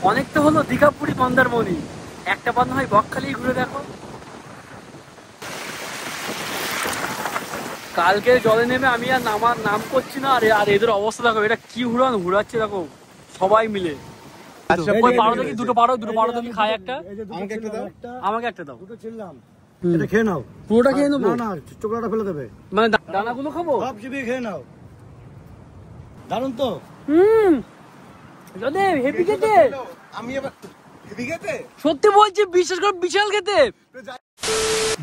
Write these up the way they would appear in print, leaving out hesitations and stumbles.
অনেকটা হলো দীঘাপুরি মন্দারমণি, একটা বার হয় বকখালি ঘুরে দেখো। কালকে জলে নেমে আমি আর নাম করছি না। আর এদের অবস্থা দেখো, এটা কি ঘুরাচ্ছে দেখো সবাই মিলে। পারো দেখি দুটো পারো দেখি, খাই একটা। আমাকে একটা দাও। এটা খেয়ে নাও, পুরোটা খেয়ে নেবো না চোখলাটা ফেলে দেবে, মানে দানাগুলো খাবো সব চিবিয়ে খেয়ে নাও। দারুন তো। হেভি খেতে, আমি এবার হেভি খেতে সত্যি বলছি, বিশ্বাস করো বিশাল খেতে।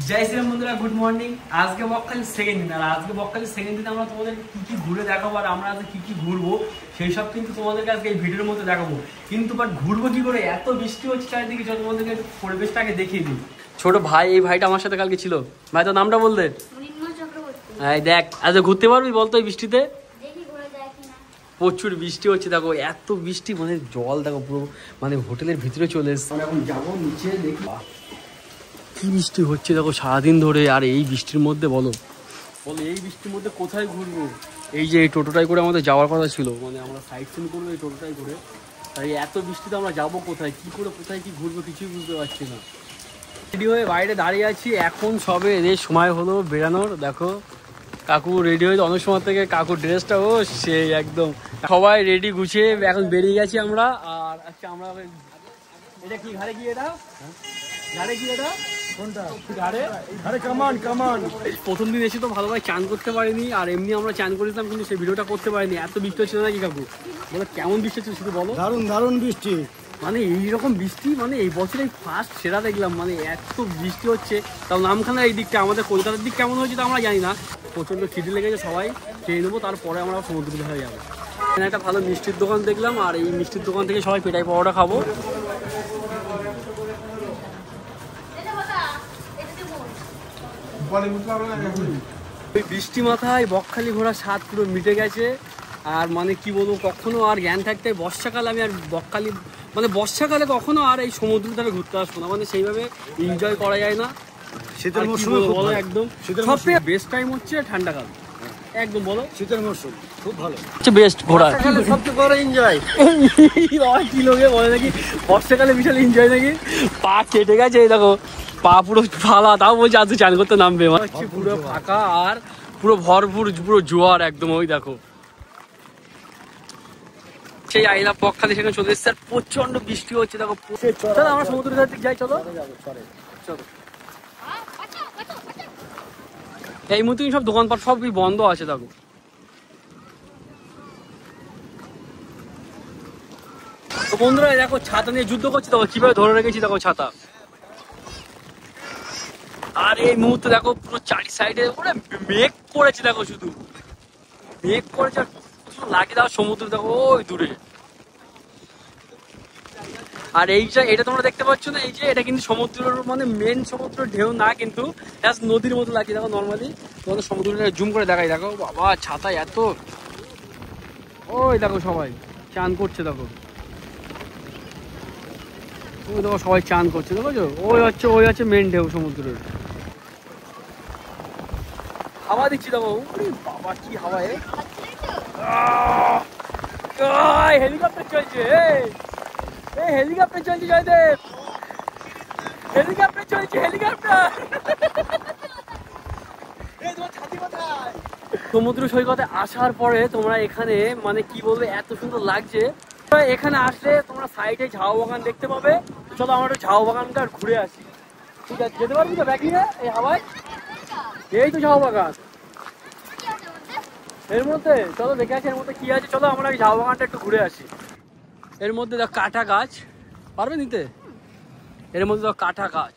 জয় শ্রীরাম বন্ধুরা, গুড মর্নিং। আজকে বকখালি সেকেন্ড দিন, আর আজকে বকখালি সেকেন্ড দিন আমরা তোমাদের কি কি ঘুরে দেখাবো, আর আমরা আজকে কি কি ঘুরবো সেই সব কিন্তু তোমাদেরকে আজকে এই ভিডিওর মধ্যে দেখাবো। কিন্তু বাট ঘুরবো কি করে, এত বৃষ্টি হচ্ছে চারিদিকে, চলো তোমাদেরকে একটু পরিবেশটাকে দেখিয়ে দিই। ছোট ভাই, এই ভাইটা আমার সাথে কালকে ছিল। ভাই তোর নামটা বলতে। এই দেখ, আজকে ঘুরতে পারবি বলতো এই বৃষ্টিতে? প্রচুর বৃষ্টি হচ্ছে দেখো, এত বৃষ্টি মানে জল দেখো পুরো মানে হোটেলের ভিতরে চলে এসছে। এখন যাবো নিচে, দেখি কি বৃষ্টি হচ্ছে দেখো সারাদিন ধরে। আর এই বৃষ্টির মধ্যে বলো এই বৃষ্টির মধ্যে কোথায় ঘুরবো? এই যে এই টোটোটাই করে আমাদের যাওয়ার কথা ছিল, মানে আমরা সাইড সিন করবো এই টোটোটাই করে। তাই এত বৃষ্টিতে আমরা যাবো কোথায়, কি করে কোথায় কি ঘুরবো কিছুই বুঝতে পারছি না। রেডি হয়ে বাইরে দাঁড়িয়ে আছি, এখন সবে এদের সময় হলো বেরানোর। দেখো কাকু রেডি হয়েছে অনেক সময় থেকে, কাকুর ড্রেসটা ও সেই একদম সবাই রেডি গুছিয়ে এখন বেরিয়ে গেছি আমরা। আর আচ্ছা আমরা এটা কি ঘাড়ে কি, এটা ঘাড়ে কি, এটা কোনটা ঘাড়ে? আরে কামান কামান। প্রথম দিন এসে তো ভালোভাবে চান করতে পারিনি, আর এমনি আমরা চান করেছিলাম কিন্তু সেই ভিডিওটা করতে পারিনি, এত বৃষ্টি হচ্ছিল নাকি কাকু? বলে কেমন বৃষ্টি হচ্ছে শুধু বলো। দারুন দারুন বৃষ্টি, মানে এইরকম বৃষ্টি মানে এই বছরে ফার্স্ট সেরা দেখলাম, মানে এত বৃষ্টি হচ্ছে। তাও নামখানা এই দিকটা, আমাদের কলকাতার দিক কেমন হয়েছে তো আমরা জানি না। প্রচণ্ড খিদে লেগেছে, সবাই খেয়ে নেবো, তারপরে আমরা সমুদ্র হয়ে যাবো। এখানে একটা ভালো মিষ্টির দোকান দেখলাম, আর এই মিষ্টির দোকান থেকে সবাই পেটাই পাওয়াটা খাবো। ওই বৃষ্টি মাথায় বকখালি ঘোরা স্বাদ পুরো মিটে গেছে। আর মানে কি বলবো, কখনো আর জ্ঞান থাকতে বর্ষাকালে আমি আর বকখালি মানে বর্ষাকালে কখনো আর এই সমুদ্র ধারে ঘুরতে আসবো না, মানে সেইভাবে এনজয় করা যায় না। শীতের মৌসুমে বলো একদম সবথেকে বেস্ট টাইম হচ্ছে ঠান্ডাকাল, একদম বলো শীতের মৌসুম খুব ভালো, বেস্ট ঘোরা সবচেয়ে বড় এনজয়। কি লোকে বলে নাকি বর্ষাকালে বিশাল এনজয় নাকি, পা কেটে গেছে দেখো, পা পুরো ফালা, তাও বলছে আজ চান করতে নামবে। পুরো ফাঁকা আর পুরো ভরপুর পুরো জোয়ার একদম। ওই দেখো সেই আই লাভ বকখালি সেখানে চলে এসছে, আর প্রচন্ড বৃষ্টি হচ্ছে দেখো। চলো আমরা সমুদ্রের ধার দিকে যাই, চলো চলো। এই মুহূর্তে সব দোকানপাট সবই বন্ধ আছে দেখো। তো বন্ধুরা দেখো ছাতা নিয়ে যুদ্ধ করছে দেখো, কিভাবে ধরে রেখেছি দেখো ছাতা। আর এই মুহূর্তে দেখো পুরো চারি সাইডে মেঘ করেছে দেখো, শুধু মেঘ করেছে, লাগে দেখো সমুদ্র দেখো ওই দূরে। আর এই যে এটা তোমরা দেখতে পাচ্ছ না, এই যে এটা কিন্তু সমুদ্রের মানে মেন সমুদ্রের ঢেউ না, কিন্তু নদীর মতো লাগে দেখো। নর্মালি তোমাদের সমুদ্রটা জুম করে দেখাই, দেখো বাবা ছাতা এত, ওই দেখো সবাই চান করছে দেখো, ওই দেখো সবাই চান করছে দেখো। ওই হচ্ছে মেন ঢেউ সমুদ্রের। হাওয়া দিচ্ছি দেখো, বাবা কি হাওয়া, হেলিকপ্টার চলছে, হেলিকপ্টার চলছে জয়দেব, হেলিকপ্টার চলছে, হেলিকপ্টার। সমুদ্র সৈকতে আসার পরে তোমরা এখানে মানে কি বলবে এত সুন্দর লাগছে। এখানে আসলে তোমরা সাইডে ঝাউ বাগান দেখতে পাবে। চলো আমরা একটু ঝাউ বাগানটা ঘুরে আসি, ঠিক আছে? যেতে পারবি তো ব্যাগ নিয়ে এই হাওয়ায়? এই তো ঝাউ বাগান এর মধ্যে, চলো দেখে আসি এর মধ্যে কি আছে। চলো আমরা ঝাউ বাগানটা একটু ঘুরে আসি। এর মধ্যে দেখো কাঁটা গাছ, পারবে নিতে? এর মধ্যে দেখো কাঁটা গাছ,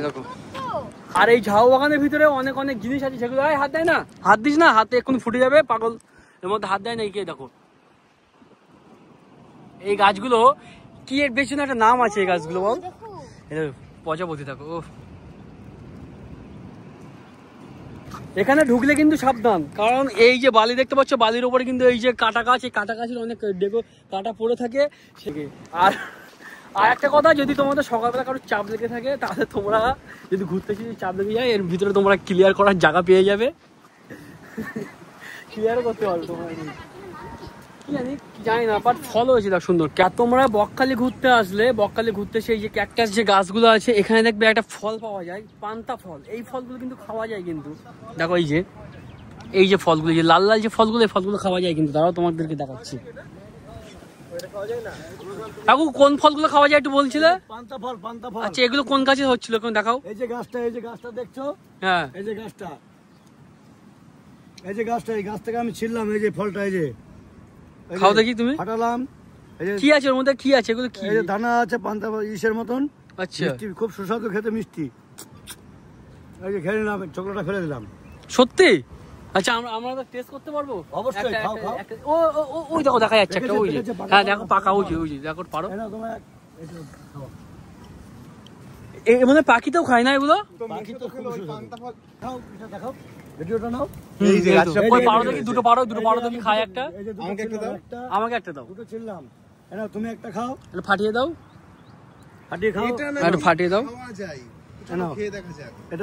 এরকম। আর এই ঝাউ বাগানের ভিতরে অনেক অনেক জিনিস আছে, সেগুলো হাত দেয় না, হাত দিস না, হাতে এক্ষুনি ফুটে যাবে পাগল। এর মধ্যে হাত দেয় না, কে দেখো এই গাছগুলো কি, এর বেশি না একটা নাম আছে এই গাছগুলো, বল? প্রজাপতি দেখো। এখানে ঢুকলে কিন্তু সাবধান, কারণ এই যে বালি দেখতে পাচ্ছ, বালির উপরে কিন্তু এই যে কাঁটা গাছ, এই কাঁটা গাছের অনেক কাঁটা পড়ে থাকে। আর একটা কথা, যদি তোমাদের সকালবেলা কারো চাপ লেগে থাকে, তাহলে তোমরা যদি ঘুরতে চাপ লেগে যায়, এর ভিতরে তোমরা ক্লিয়ার করার জায়গা পেয়ে যাবে, ক্লিয়ার করতে পারবে তোমরা। কি জানি কি জানি না, বাট ফল হয়েছে দেখ সুন্দর। তোমরা বকখালি ঘুরতে আসলে, বকখালি ঘুরতে সেই যে ক্যাকটাস যে গাছগুলো আছে এখানে দেখবে একটা ফল পাওয়া যায়, পান্তা ফল। এই ফলগুলো কিন্তু খাওয়া যায় কিন্তু, দেখো এই যে ফলগুলো, যে লাল লাল যে ফলগুলো, এই ফলগুলো খাওয়া যায় কিন্তু। তারাও তোমাদেরকে দেখাচ্ছি। কাকু কোন ফলগুলো খাওয়া যায় একটু বলছিলে? পান্তা ফল, পান্তা ফল। আচ্ছা এগুলো কোন গাছে হচ্ছিল কোন দেখাও? এই যে গাছটা দেখছো? হ্যাঁ এই যে গাছটা, এই গাছ থেকে আমি ছিললাম এই যে ফলটা, এই যে খাও দেখি তুমি। ফাটালাম। এই যে কি আছে ওর মধ্যে, কি আছে এগুলো? কি এই যে দানা আছে পান্তা ইসের মতন। আচ্ছা খুব সুস্বাদু খেতে, মিষ্টি। এই যে খেয়ে নিলাম, চকলেটটা ফেলে দিলাম। সত্যি? আচ্ছা আমরা তো টেস্ট করতে পারবো? অবশ্যই, খাও। ওই দেখো দেখা যাচ্ছে একটা, ওই যে হ্যাঁ দেখো পাকা, ওই যে দেখো পারো। এর মধ্যে পাখিতেও খায় না এগুলো? পাখি তো খুব সুস্বাদু। খাও, এটা দেখাও, ভিডিওটা নাও। এই যে পারো দেখি, দুটো পারো দেখি, খায় একটা। আমাকে একটা দাও, আমাকে একটা দাও। দুটো ছিললাম। এনাও তুমি একটা খাও, একটু ফাটিয়ে দাও, ফাটিয়ে খাও। একটু ফাটিয়ে দাও। এনাও,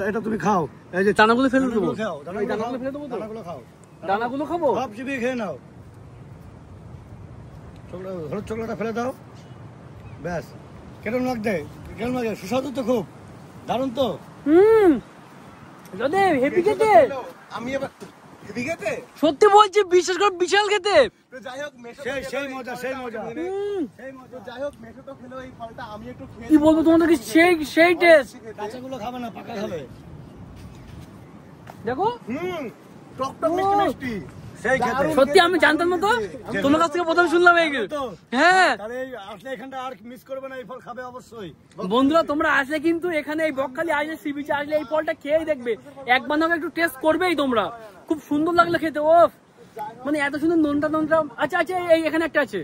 এটা তুমি খাও। এই যে দানাগুলো ফেলে দেবো? খাও, দানাগুলো ফেলে দেবো তো? দানাগুলো খাও, দানাগুলো খাবো? সব চিবিয়ে খেয়ে নাও। হলুদ চকলেটটা ফেলে দাও, ব্যাস। কেমন লাগছে? সুস্বাদু তো, খুব দারুণ তো। যদি হেভি খেতে, আমি এবার হেভি খেতে, সত্যি বলছি, বিশেষ করে বিশাল খেতে। তো যাই হোক মেশো, সেই মজা। যাই হোক মেশো তো খেলো এই ফলটা, আমি একটু খেয়ে কি বলবো তোমাদেরকে, সেই টেস্ট। কাঁচাগুলো খাবে না, পাকা খাবে। দেখো টক টক মিষ্টি মিষ্টি, সেই খেতে। সত্যি আমি জানতাম না তো, তোমার কাছ থেকে প্রথম শুনলাম এইগুলো। হ্যাঁ তাহলে আসলে এখানটা আর মিস করবে না, এই ফল খাবে অবশ্যই। বন্ধুরা, তোমরা আসলে কিন্তু এখানে এই বকখালি আসলে সি বিচে আসলে এই ফলটা খেয়েই দেখবে, একবার না একটু টেস্ট করবেই তোমরা। খুব সুন্দর লাগলো খেতে। ও মানে এত সুন্দর নোনটা। আচ্ছা এই এখানে একটা আছে।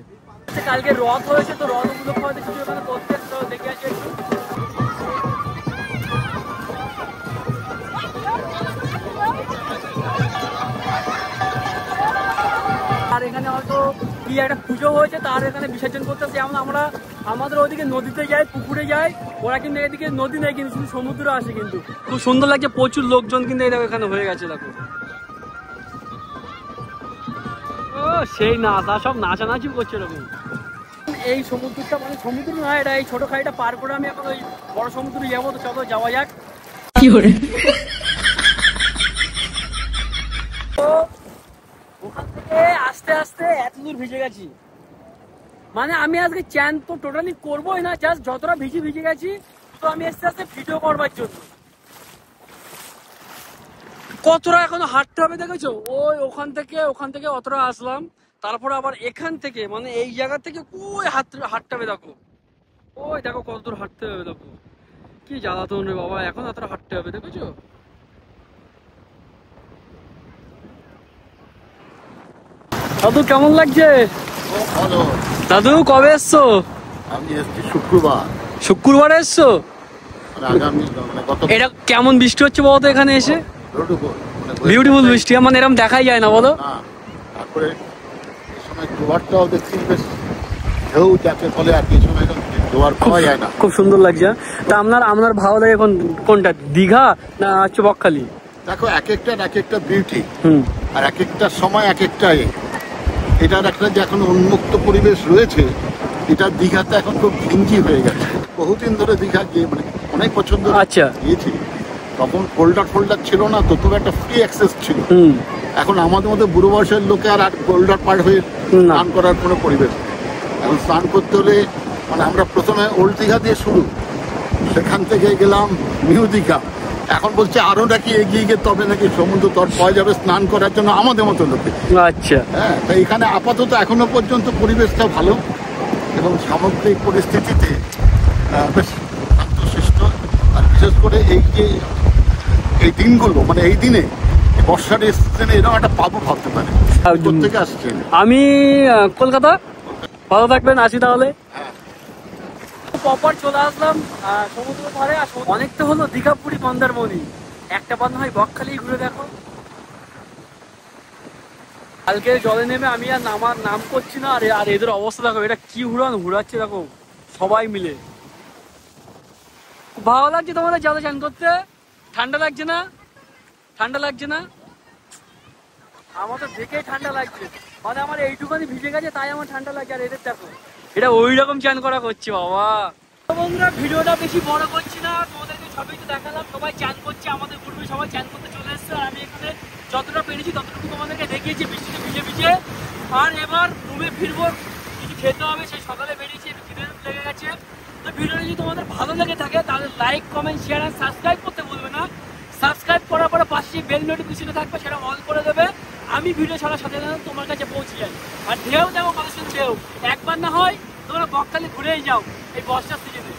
আচ্ছা কালকে রথ হয়েছে তো, রথ উপলক্ষে হয়তো কিছু এখানে করতে দেখে আসি একটু। আর এখানে হয়তো কি একটা পুজো হয়েছে, তার এখানে বিসর্জন করতেছে। যেমন আমরা আমাদের ওইদিকে নদীতে যাই, পুকুরে যাই, ওরা কিন্তু এদিকে নদী নেই কিন্তু শুধু সমুদ্র আসে কিন্তু। খুব সুন্দর লাগছে, প্রচুর লোকজন কিন্তু এই দেখো এখানে হয়ে গেছে দেখো। ও সেই নাচা, সব নাচানাচি করছে এরকম। এই সমুদ্রটা মানে সমুদ্র নয়, এটা এই ছোট খাইটা পার করে আমি এখন ওই বড় সমুদ্রে যাবো। তো চলো যাওয়া যাক। কি করে ওখান থেকে আস্তে আস্তে এত দূর ভিজে গেছি, মানে আমি আজকে চ্যান তো টোটালি করবোই না, জাস্ট যতটা ভিজে গেছি। তো আমি আস্তে আস্তে ভিডিও করবার জন্য কতটা এখনো হাঁটতে হবে দেখেছো। ওখান থেকে অতটা আসলাম, তারপর আবার এখান থেকে মানে এই জায়গা থেকে ওই হাঁটতে হবে। দেখো ওই দেখো কত দূর হাঁটতে হবে, দেখো কি জ্বালাতন রে বাবা, এখন অতটা হাঁটতে হবে দেখেছো। দাদু কেমন লাগছে? ভালো। দাদু কবে এসছো? আমি এসছি শুক্রবার এসছো? আগামী এটা কেমন বৃষ্টি হচ্ছে বলো তো এখানে এসে? বিউটিফুল বৃষ্টি, মানে এরকম দেখাই যায় না বলো। তারপরে এই সময় জোয়ারটাও দেখছি বেশ, ঢেউ যাকে বলে আর কি, সময় জোয়ার পাওয়া যায় না। খুব সুন্দর লাগছে। তা আপনার ভালো লাগে কোনটা, দীঘা না হচ্ছে বকখালি? দেখো এক একটা বিউটি, আর এক একটা সময় এক একটা এটার একটা যে এখন উন্মুক্ত পরিবেশ রয়েছে, এটা দীঘাতে এখন খুব ঘিঞ্জি হয়ে গেছে। বহুদিন ধরে দীঘা গিয়ে মানে অনেক পছন্দ গিয়েছি, তখন ফোল্ডার ছিল না তো, তবে একটা ফ্রি অ্যাক্সেস ছিল। এখন আমাদের মধ্যে বুড়ো বয়সের লোকে আর ফোল্ডার পার হয়ে স্নান করার কোনো পরিবেশ নেই। এখন স্নান করতে হলে মানে আমরা প্রথমে ওল্ড দীঘা দিয়ে শুরু, সেখান থেকে গেলাম নিউ দীঘা, এখন বলছে আরো নাকি এগিয়ে গিয়ে তবে নাকি সমুদ্র তট পাওয়া যাবে স্নান করার জন্য আমাদের মতো লোকে। আচ্ছা হ্যাঁ, তো এখানে আপাতত এখনো পর্যন্ত পরিবেশটা ভালো এবং সামগ্রিক পরিস্থিতিতে বেশ শান্তশিষ্ট। আর বিশেষ করে এই দিনগুলো মানে এই দিনে বর্ষার সিজনে এরকম একটা পাবো ভাবতে পারে। কোথেকে আসছেন? আমি কলকাতা। ভালো থাকবেন, আসি তাহলে। প্রপার চলে আসলাম সমুদ্র ধারে। অনেকটা হলো দীঘা, পুরী, মন্দারমণি, একটা বাদ হয় বকখালি ঘুরে দেখো। কালকে জলে নেমে আমি আর নাম করছি না। আর এদের অবস্থা দেখো, এটা কি ঘুরাচ্ছে দেখো সবাই মিলে। খুব ভালো লাগছে তোমাদের জলে চান করতে। ঠান্ডা লাগছে না? আমার তো দেখেই ঠান্ডা লাগছে, মানে আমার এইটুখানি ভিজে গেছে তাই আমার ঠান্ডা লাগছে। আর এদের দেখো এটা ওই রকম চান করা করছে বাবা। বন্ধুরা ভিডিওটা বেশি বড় করছি না, তোমাদেরকে সবাই তো দেখালাম, সবাই চান করছে, আমাদের গ্রুপে সবাই চান করতে চলে এসছে। আর আমি এখানে যতটা পেরেছি ততটুকু তোমাদেরকে দেখিয়েছি বৃষ্টিতে ভিজে ভিজে। আর এবার রুমে ফিরবো, কিছু খেতে হবে, সেই সকালে বেরিয়েছি, একটু খিদে লেগে গেছে। তো ভিডিওটা যদি তোমাদের ভালো লেগে থাকে তাহলে লাইক কমেন্ট শেয়ার আর সাবস্ক্রাইব করতে ভুলবে না। সাবস্ক্রাইব করার পরে পাশে বেল নোটিফিকেশন থাকবে, সেটা অন করে দেবে। আমি ভিডিও ছাড়ার সাথে সাথে তোমার কাছে পৌঁছে যাই। আর ঢেউ দেখো কত সুন্দর ঢেউ, একবার না হয় তোমরা বকখালি ঘুরেই যাও এই বর্ষার সিজনে।